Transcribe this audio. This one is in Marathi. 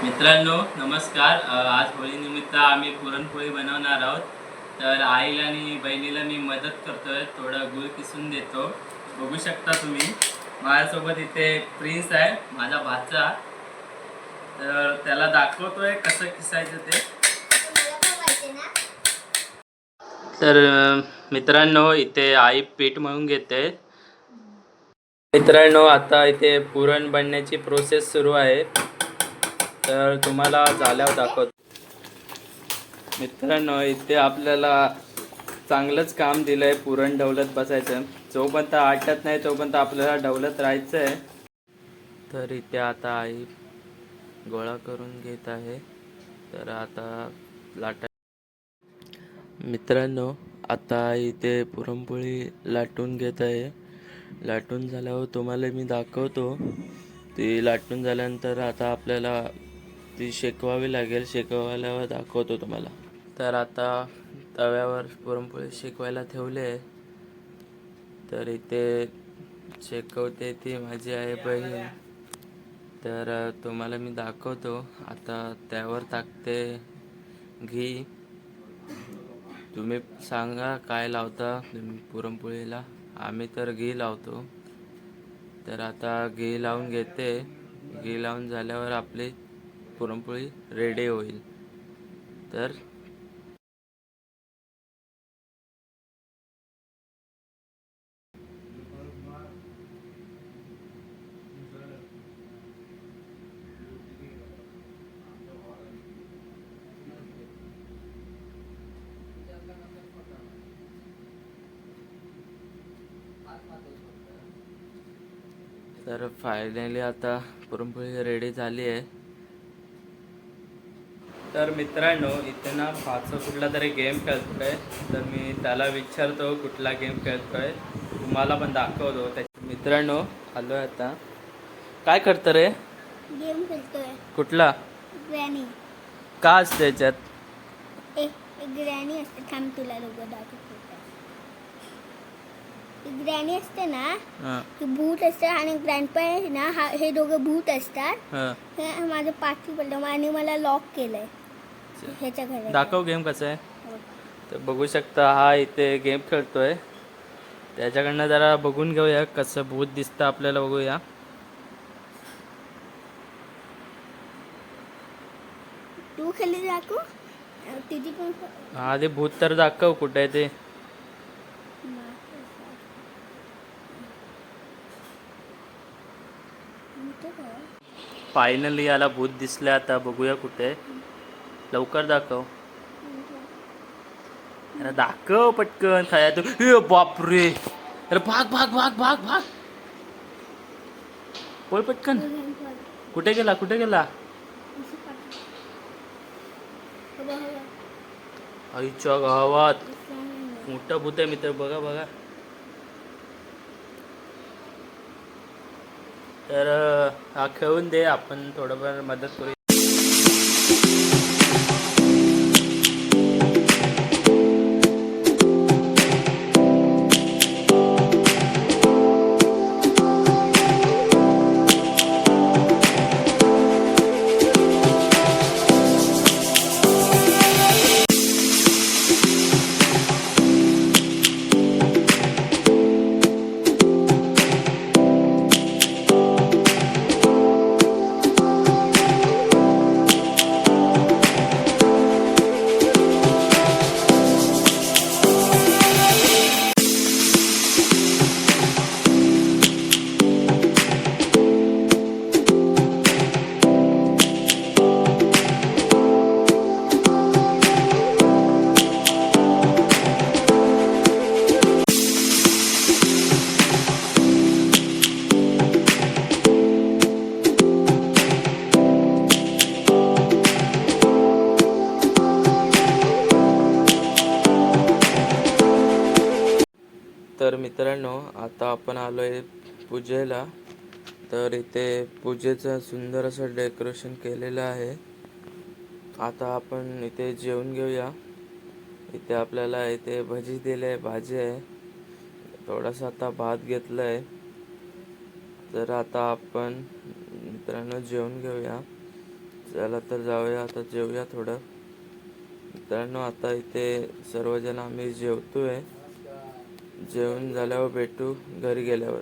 मित्रांनो नमस्कार. आज होळीनिमित्त आम्ही पुरणपोळी बनवणार आहोत. तर आईला आणि बहिणीला मी मदत करतोय, थोडा गूळ किसून देतो. बघू शकता तुम्ही माझ्यासोबत इथे प्रिन्स आहे, माझा भाचा. तर त्याला दाखवतोय कसं किसायचं ते. तर मित्रांनो इथे आई पीठ मळून घेते. मित्रांनो आता इथे पुरण बनण्याची प्रोसेस सुरू आहे, तर तुम्हाला झाल्यावर दाखवतो. मित्रांनो इथे आपल्याला चांगलंच काम दिलं आहे पुरण ढवलत बसायचं. जोपर्यंत आटत नाही तोपर्यंत आपल्याला ढवलत राहायचं आहे. तर इथे आता आई गोळा करून घेत आहे. तर आता लाटा. मित्रांनो आता इथे पुरणपोळी लाटून घेत आहे. लाटून झाल्यावर तुम्हाला मी दाखवतो. ती लाटून झाल्यानंतर आता आपल्याला ती शेकवावी लागेल. शेकवायला दाखवतो तुम्हाला. तर आता तव्यावर पुरणपोळी शेकवायला ठेवले. तर इथे शेकवते ती माझी आहे बहीण. तर तुम्हाला मी दाखवतो. आता त्यावर टाकते घी. तुम्ही सांगा काय लावता तुम्ही पुरणपोळीला. आम्ही तर घी लावतो. तर आता घी लावून घेते. घी लावून झाल्यावर आपली पुरणपोळी रेडी होईल. तर तर फायनली आता पुरणपोळी रेडी झाली आहे. तर मित्रांनो इथे ना फाचा कुठला तरी गेम खेळतोय. तर मी त्याला विचारतो कुठला गेम खेळतोय, तुम्हाला पण दाखवतो. मित्रांनो आलो आता. काय करतं रे? गेम खेळतोय. कुठला? ग्रॅनी. का असते याच्यात? एक ग्रॅनी असते. थांब तुला लोगो दाखवतो. ग्रॅनी असते ना, ही भूत असते आणि ग्रँडपा आहे ना, हे दोघं भूत असतात. हे माझं पाठी पडलं आणि मला लॉक केलंय ह्याच्या घरात. दाखव गेम कसं आहे. तर बघू शकता हा इथे गेम खेळतोय. त्याच्याकडनं जरा बघून घेऊया कसं भूत दिसतं आपल्याला. बघूया. तू खाली दाखव तिची पण. हा ते भूत तर दाखव कुठे आहे ते. फायनली याला भूत दिसलं. आता बघूया कुठे. लवकर दाखव. अरे दाखव पटकन. खाया तू. बापरे. अरे भाग भाग भाग भाग भाग. पळ पटकन. कुठे गेला कुठे गेला. आईच्या गावात मोठा भूत आहे मित्र. बघा बघा. तर हा खेळून दे, आपण थोडंफार मदत करू. तर मित्रांनो आता आपण आलो आहे पूजेला. तर इथे पूजेचं सुंदर असं डेकोरेशन केलेलं आहे. आता आपण इथे जेवून घेऊया. इथे आपल्याला इथे भजी दिले, भाजी आहे, थोडासा आता भात घेतला आहे. तर आता आपण मित्रांनो जेवून घेऊया. चला तर जाऊया आता, जेवूया थोडं. मित्रांनो आता इथे सर्वजण आम्ही जेवतोय. जेवण झाल्यावर भेटू घरी गेल्यावर.